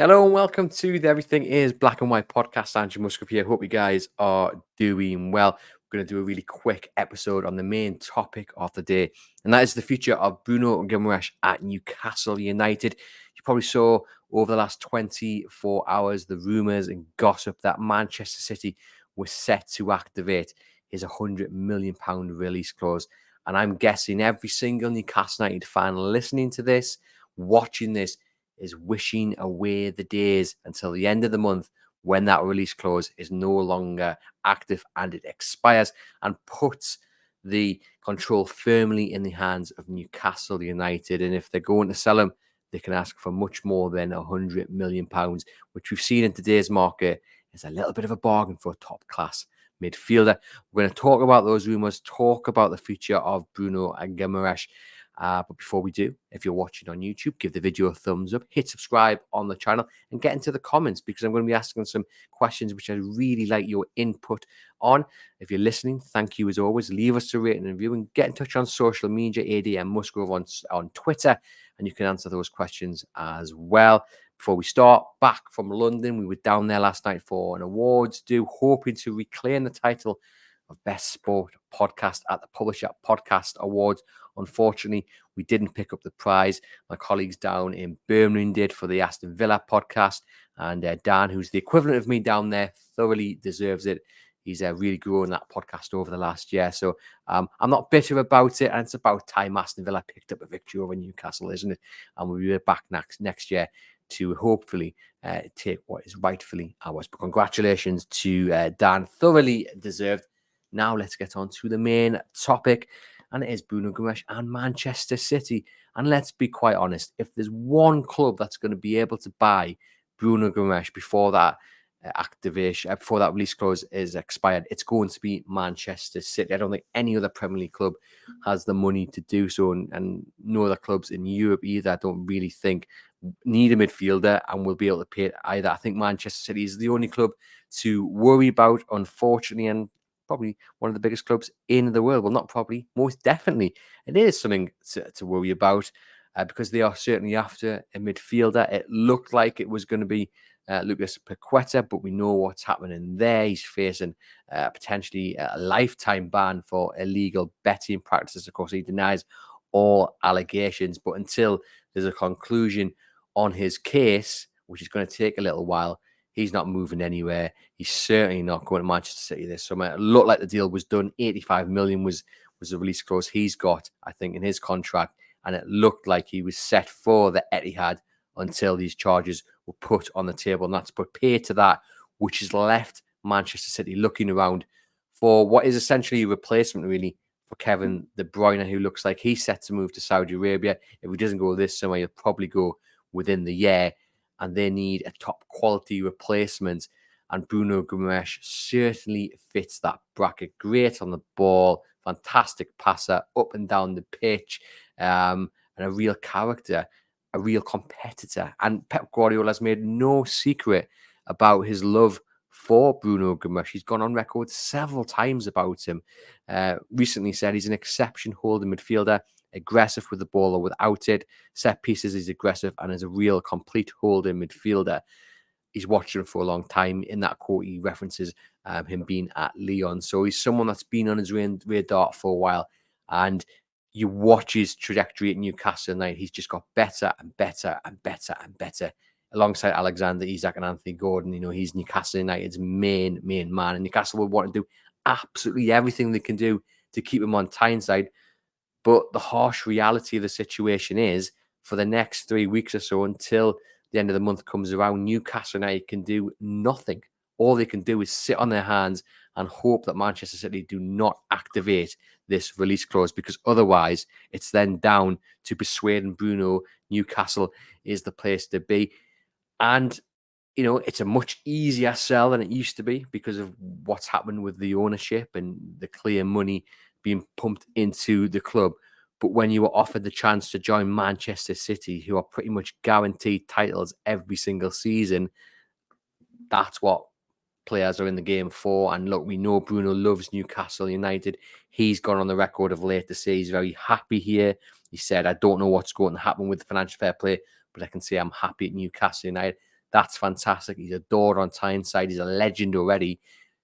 Hello and welcome to the Everything is Black and White podcast. Andrew Musgrove here. Hope you guys are doing well. We're going to do a really quick episode on the main topic of the day, and that is the future of Bruno Guimaraes at Newcastle United. You probably saw over the last 24 hours the rumours and gossip that Manchester City was set to activate his £100 million release clause. And I'm guessing every single Newcastle United fan listening to this, watching this, is wishing away the days until the end of the month when that release clause is no longer active and it expires and puts the control firmly in the hands of Newcastle United. And if they're going to sell him, they can ask for much more than £100 million, which we've seen in today's market is a little bit of a bargain for a top class midfielder. We're going to talk about those rumours, talk about the future of Bruno Guimaraes. But before we do, if you're watching on YouTube, give the video a thumbs up, hit subscribe on the channel, and get into the comments because I'm going to be asking some questions which I really like your input on. If you're listening, thank you as always. Leave us a rating and review and get in touch on social media, ADM Musgrove on Twitter, and you can answer those questions as well. Before we start, back from London, we were down there last night for an awards due, hoping to reclaim the title of Best Sport Podcast at the Publisher Podcast Awards. Unfortunately, we didn't pick up the prize. My colleagues down in Birmingham did for the Aston Villa podcast. And Dan, who's the equivalent of me down there, thoroughly deserves it. He's really grown that podcast over the last year. So I'm not bitter about it. And it's about time Aston Villa picked up a victory over Newcastle, isn't it? And we'll be back next year to hopefully take what is rightfully ours. But congratulations to Dan. Thoroughly deserved. Now let's get on to the main topic, and it is Bruno Guimaraes and Manchester City. And let's be quite honest, if there's one club that's going to be able to buy Bruno Guimaraes before that activation, before that release clause is expired, it's going to be Manchester City. I don't think any other Premier League club has the money to do so, and no other clubs in Europe either. I don't really think need a midfielder and will be able to pay it either. I think Manchester City is the only club to worry about, unfortunately, and probably one of the biggest clubs in the world. Well, not probably, most definitely. It is something to worry about because they are certainly after a midfielder. It looked like it was going to be Lucas Paqueta, but we know what's happening there. He's facing potentially a lifetime ban for illegal betting practices. Of course, he denies all allegations, but until there's a conclusion on his case, which is going to take a little while, he's not moving anywhere. He's certainly not going to Manchester City this summer. It looked like the deal was done. 85 million was the release clause he's got, I think, in his contract. And it looked like he was set for the Etihad until these charges were put on the table. And that's put pay to that, which has left Manchester City looking around for what is essentially a replacement, really, for Kevin De Bruyne, who looks like he's set to move to Saudi Arabia. If he doesn't go this summer, he'll probably go within the year. And they need a top quality replacement. And Bruno Guimaraes certainly fits that bracket. Great on the ball, fantastic passer, up and down the pitch, and a real character, a real competitor. And Pep Guardiola has made no secret about his love for Bruno Guimaraes. He's gone on record several times about him. Recently said he's an exception holding midfielder, aggressive with the ball or without it. Set pieces, he's aggressive and is a real complete holding midfielder. He's watched him for a long time. In that quote, he references him being at Lyon. So he's someone that's been on his radar for a while. And you watch his trajectory at Newcastle United. He's just got better and better and better and better. Alongside Alexander Isak and Anthony Gordon, he's Newcastle United's main man. And Newcastle will want to do absolutely everything they can do to keep him on Tyneside. But the harsh reality of the situation is, for the next 3 weeks or so, until the end of the month comes around, Newcastle United can do nothing. All they can do is sit on their hands and hope that Manchester City do not activate this release clause, because otherwise it's then down to persuading Bruno Newcastle is the place to be. And, it's a much easier sell than it used to be because of what's happened with the ownership and the clear money being pumped into the club. But when you were offered the chance to join Manchester City, who are pretty much guaranteed titles every single season, that's what players are in the game for. And look, we know Bruno loves Newcastle United. He's gone on the record of late to say he's very happy here. He said, I don't know what's going to happen with the financial fair play, but I can say I'm happy at Newcastle United. That's fantastic. He's adored on Tyneside. He's a legend already.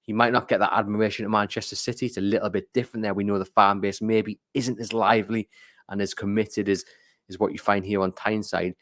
He might not get that admiration at Manchester City. It's a little bit different there. We know the fan base maybe isn't as lively and as committed as what you find here on Tyneside.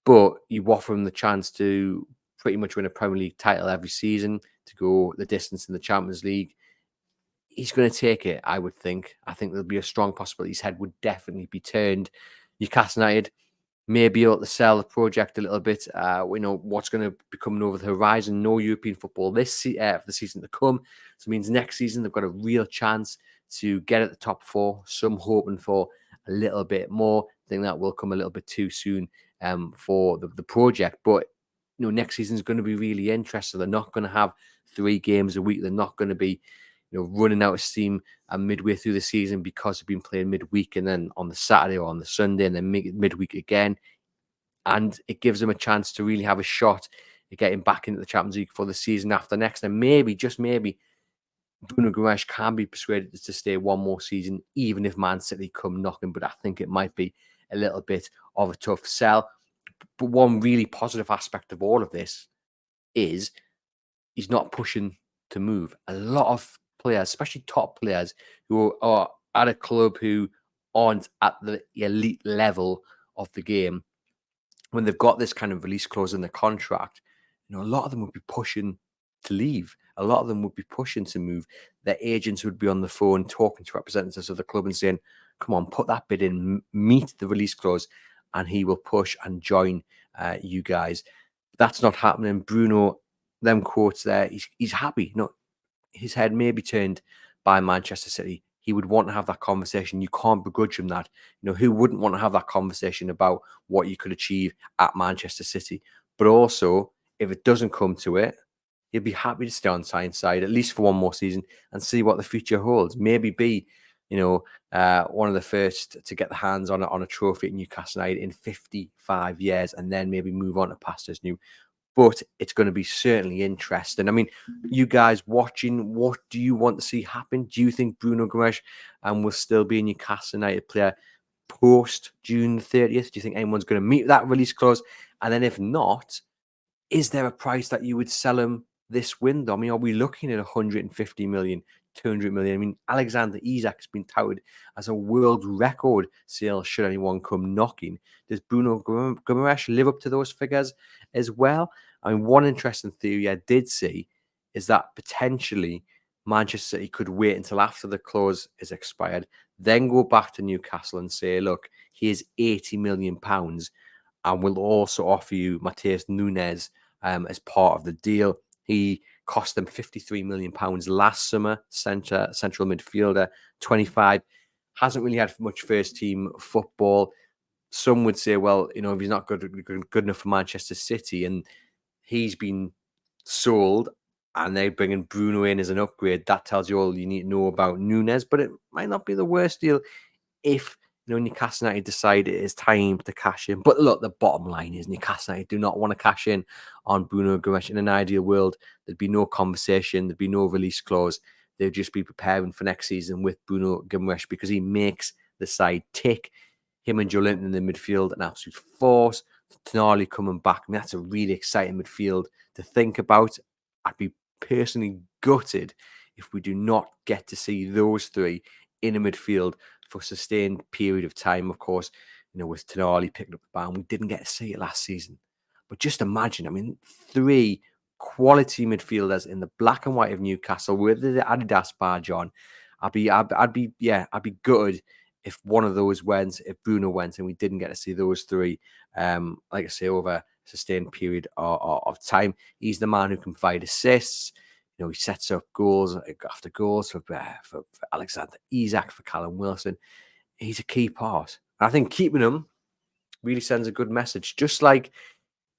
But you offer him the chance to pretty much win a Premier League title every season, to go the distance in the Champions League. He's going to take it, I would think. I think there'll be a strong possibility his head would definitely be turned. Newcastle United may be able to sell the project a little bit. We know what's going to be coming over the horizon. No European football for the season to come. So it means next season they've got a real chance to get at the top four. Some hoping for a little bit more. I think that will come a little bit too soon for the project. But next season is going to be really interesting. They're not going to have 3 games a week. They're not going to be running out of steam and midway through the season because they've been playing midweek and then on the Saturday or on the Sunday and then midweek again. And it gives them a chance to really have a shot at getting back into the Champions League for the season after next. And maybe, just maybe, Bruno Guimaraes can be persuaded to stay one more season, even if Man City come knocking. But I think it might be a little bit of a tough sell. But one really positive aspect of all of this is he's not pushing to move. A lot of players, especially top players, who are at a club who aren't at the elite level of the game, when they've got this kind of release clause in their contract, a lot of them would be pushing to leave. A lot of them would be pushing to move. Their agents would be on the phone talking to representatives of the club and saying, come on, put that bid in, meet the release clause, and he will push and join you guys. That's not happening. Bruno, them quotes there, he's happy. His head may be turned by Manchester City. He would want to have that conversation. You can't begrudge him that. Who wouldn't want to have that conversation about what you could achieve at Manchester City? But also, if it doesn't come to it, he'd be happy to stay on Tyneside at least for one more season and see what the future holds. Maybe be, one of the first to get the hands on a trophy at Newcastle United in 55 years, and then maybe move on to pastures new. But it's going to be certainly interesting. I mean, you guys watching, what do you want to see happen? Do you think Bruno Guimaraes will still be a Newcastle United player post June 30th? Do you think anyone's going to meet that release clause? And then if not, is there a price that you would sell him this window? I mean, are we looking at 150 million, 200 million? I mean, Alexander Isak's been touted as a world record sale should anyone come knocking. Does Bruno Guimaraes live up to those figures as well? I mean, one interesting theory I did see is that potentially Manchester City could wait until after the clause is expired, then go back to Newcastle and say, look, here's £80 million, and we'll also offer you Matheus Nunes as part of the deal. He cost them £53 million last summer, central midfielder, 25, hasn't really had much first team football. Some would say, well, if he's not good enough for Manchester City, and he's been sold and they're bringing Bruno in as an upgrade, that tells you all you need to know about Nunes. But it might not be the worst deal if Newcastle United decide it is time to cash in. But look, the bottom line is Newcastle United do not want to cash in on Bruno Guimaraes. In an ideal world, there'd be no conversation, there'd be no release clause. They'd just be preparing for next season with Bruno Guimaraes because he makes the side tick. Him and Joelinton in the midfield, an absolute force. Tonali coming back. I mean, that's a really exciting midfield to think about. I'd be personally gutted if we do not get to see those three in a midfield for a sustained period of time. Of course, with Tonali picking up the ball, we didn't get to see it last season. But just imagine, I mean, 3 quality midfielders in the black and white of Newcastle with the Adidas badge on. I'd be gutted if one of those went, if Bruno went, and we didn't get to see those 3, like I say, over a sustained period of time. He's the man who can provide assists. He sets up goals after goals for Alexander Isak, for Callum Wilson. He's a key part. I think keeping him really sends a good message, just like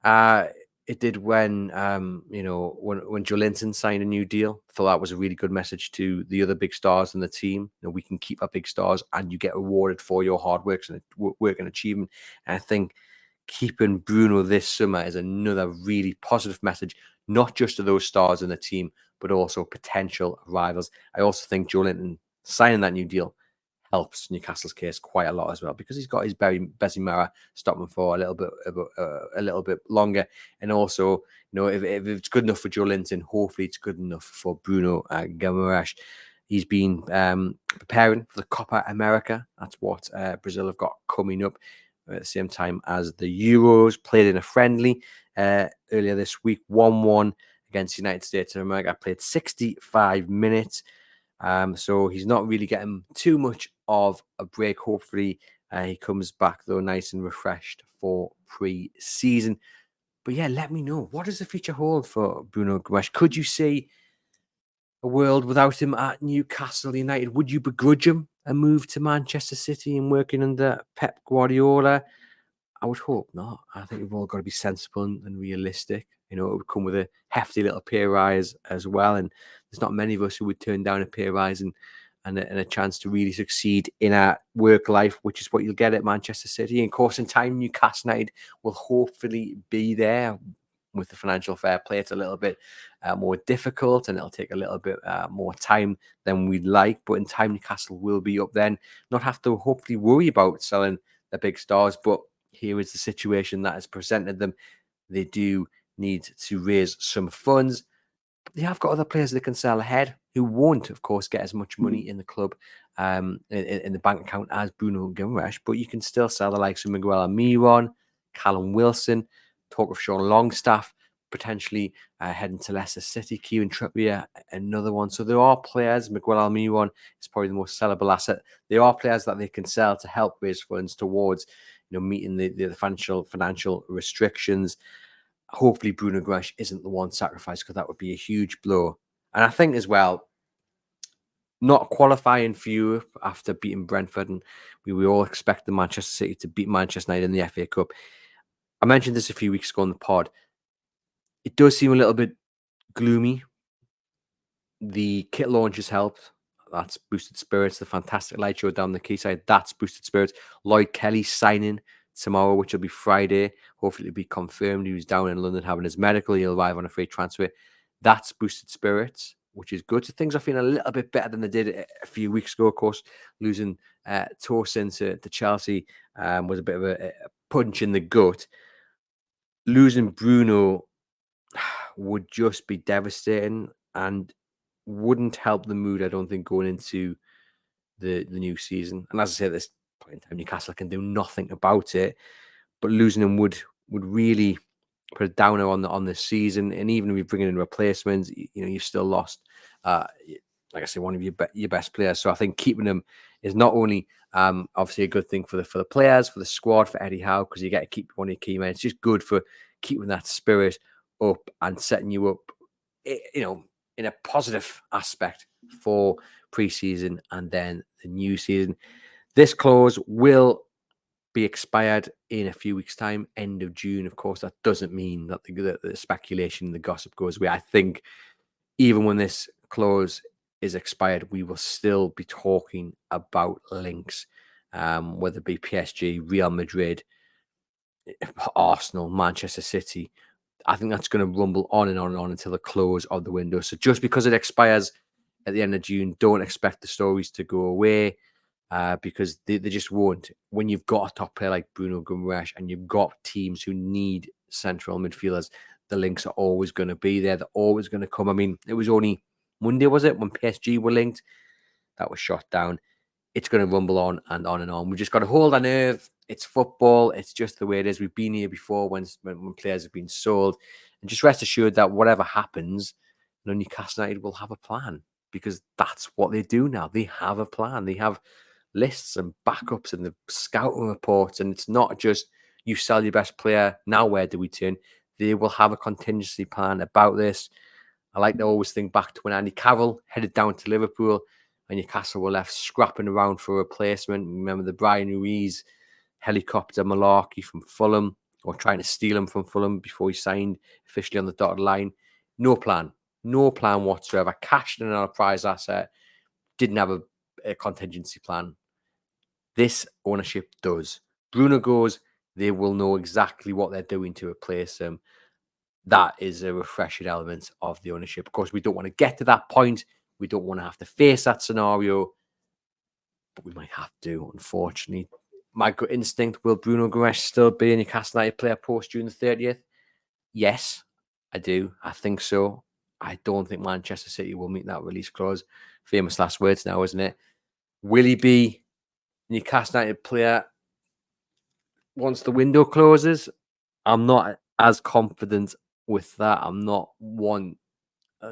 it did when when Joelinton signed a new deal. I thought that was a really good message to the other big stars in the team. We can keep our big stars, and you get rewarded for your hard work and achievement. And I think keeping Bruno this summer is another really positive message, not just to those stars in the team, but also potential rivals. I also think Joelinton signing that new deal helps Newcastle's case quite a lot as well, because he's got his Bezimara stopping for a little bit longer, and also if it's good enough for Joe Linton, hopefully it's good enough for Bruno Guimaraes. He's been preparing for the Copa America. That's what Brazil have got coming up at the same time as the Euros. Played in a friendly earlier this week, 1-1 against the United States of America. Played 65 minutes. So he's not really getting too much of a break. Hopefully he comes back, though, nice and refreshed for pre-season. But yeah, let me know. What does the future hold for Bruno Guimaraes? Could you see a world without him at Newcastle United? Would you begrudge him a move to Manchester City and working under Pep Guardiola? I would hope not. I think we've all got to be sensible and realistic. It would come with a hefty little pay rise as well. And there's not many of us who would turn down a pay rise and a chance to really succeed in our work life, which is what you'll get at Manchester City. And of course, in time, Newcastle United will hopefully be there. With the financial fair play, it's a little bit more difficult, and it'll take a little bit more time than we'd like. But in time, Newcastle will be up then. Not have to hopefully worry about selling the big stars. But here is the situation that has presented them. They do need to raise some funds. But they have got other players they can sell ahead who won't, of course, get as much money in the club, in the bank account as Bruno Guimaraes. But you can still sell the likes of Miguel Almiron, Callum Wilson, talk of Sean Longstaff, potentially heading to Leicester City, Kieran Trippier, another one. So there are players. Miguel Almiron is probably the most sellable asset. There are players that they can sell to help raise funds towards meeting the financial restrictions. Hopefully Bruno Guimaraes isn't the one sacrificed, because that would be a huge blow. And I think as well, not qualifying for Europe after beating Brentford, and we all expect the Manchester City to beat Manchester United in the FA Cup. I mentioned this a few weeks ago on the pod. It does seem a little bit gloomy. The kit launch has helped. That's boosted spirits. The fantastic light show down the quayside, that's boosted spirits. Lloyd Kelly signing tomorrow, which will be Friday. Hopefully it'll be confirmed. He was down in London having his medical. He'll arrive on a free transfer. That's boosted spirits, which is good. So things are feeling a little bit better than they did a few weeks ago. Of course, losing Tosin to Chelsea was a bit of a punch in the gut. Losing Bruno would just be devastating and wouldn't help the mood, I don't think, going into the new season. And as I say, at this point in time, Newcastle can do nothing about it. But losing him would really put a downer on the season. And even if you're bringing in replacements, you've still lost, like I say, one of your best players. So I think keeping him is not only obviously a good thing for the players, for the squad, for Eddie Howe, because you get to keep one of your key men. It's just good for keeping that spirit up and setting you up, in a positive aspect for pre-season and then the new season. This clause will be expired in a few weeks' time, end of June. Of course, that doesn't mean that the speculation and the gossip goes away. I think even when this clause is expired, we will still be talking about links, whether it be PSG, Real Madrid, Arsenal, Manchester City. I think that's going to rumble on and on and on until the close of the window. So just because it expires at the end of June, don't expect the stories to go away, because they just won't. When you've got a top player like Bruno Guimaraes and you've got teams who need central midfielders, the links are always going to be there. They're always going to come. I mean, it was only Monday, was it, when PSG were linked? That was shot down. It's going to rumble on and on and on. We just got to hold our nerve. It's football. It's just the way it is. We've been here before when players have been sold. And just rest assured that whatever happens, Newcastle United will have a plan, because that's what they do now. They have a plan. They have lists and backups and the scouting reports. And it's not just you sell your best player, now where do we turn? They will have a contingency plan about this. I like to always think back to when Andy Carroll headed down to Liverpool and Newcastle were left scrapping around for a replacement. Remember the Brian Ruiz helicopter malarkey from Fulham, or trying to steal him from Fulham before he signed officially on the dotted line. No plan whatsoever. Cashed in on a prize asset, didn't have a contingency plan. This ownership does. Bruno goes, they will know exactly what they're doing to replace him. That is a refreshing element of the ownership. Of course, we don't want to get to that point. We don't want to have to face that scenario. but we might have to, unfortunately. My gut instinct, will Bruno Guimaraes still be a Newcastle United player post June the 30th? Yes, I do. I think so. I don't think Manchester City will meet that release clause. Famous last words now, isn't it? Will he be Newcastle United player once the window closes? I'm not as confident with that. I'm not one.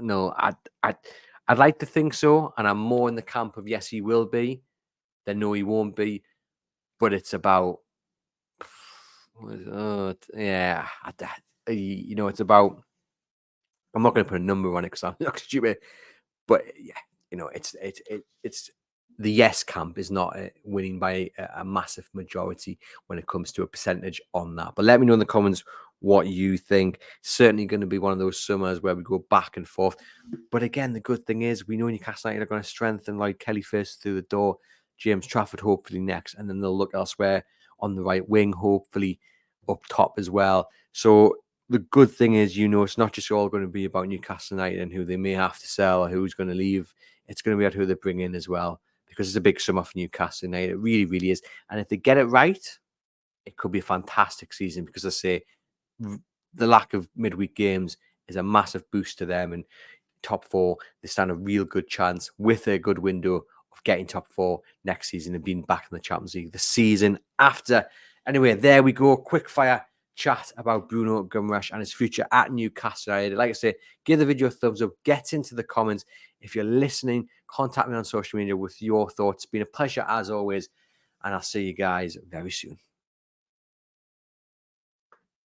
No, I'd like to think so, and I'm more in the camp of yes, he will be. Then no, he won't be. But it's about, yeah, it's about. I'm not going to put a number on it because I'm not stupid. But yeah, it's the yes camp is not winning by a massive majority when it comes to a percentage on that. But let me know in the comments what you think. Certainly going to be one of those summers where we go back and forth. But again, the good thing is we know Newcastle United are going to strengthen Lloyd Kelly first through the door, James Trafford hopefully next, and then they'll look elsewhere on the right wing, hopefully up top as well. So the good thing is, it's not just all going to be about Newcastle United and who they may have to sell or who's going to leave. It's going to be about who they bring in as well, because it's a big summer for Newcastle United. It really, really is. And if they get it right, it could be a fantastic season, because I say the lack of midweek games is a massive boost to them. And top four, they stand a real good chance with a good window of getting top four next season and being back in the Champions League the season after. Anyway, there we go. Quick fire chat about Bruno Guimaraes and his future at Newcastle United. Like I say, give the video a thumbs up, get into the comments. If you're listening, contact me on social media with your thoughts. It's been a pleasure as always, and I'll see you guys very soon.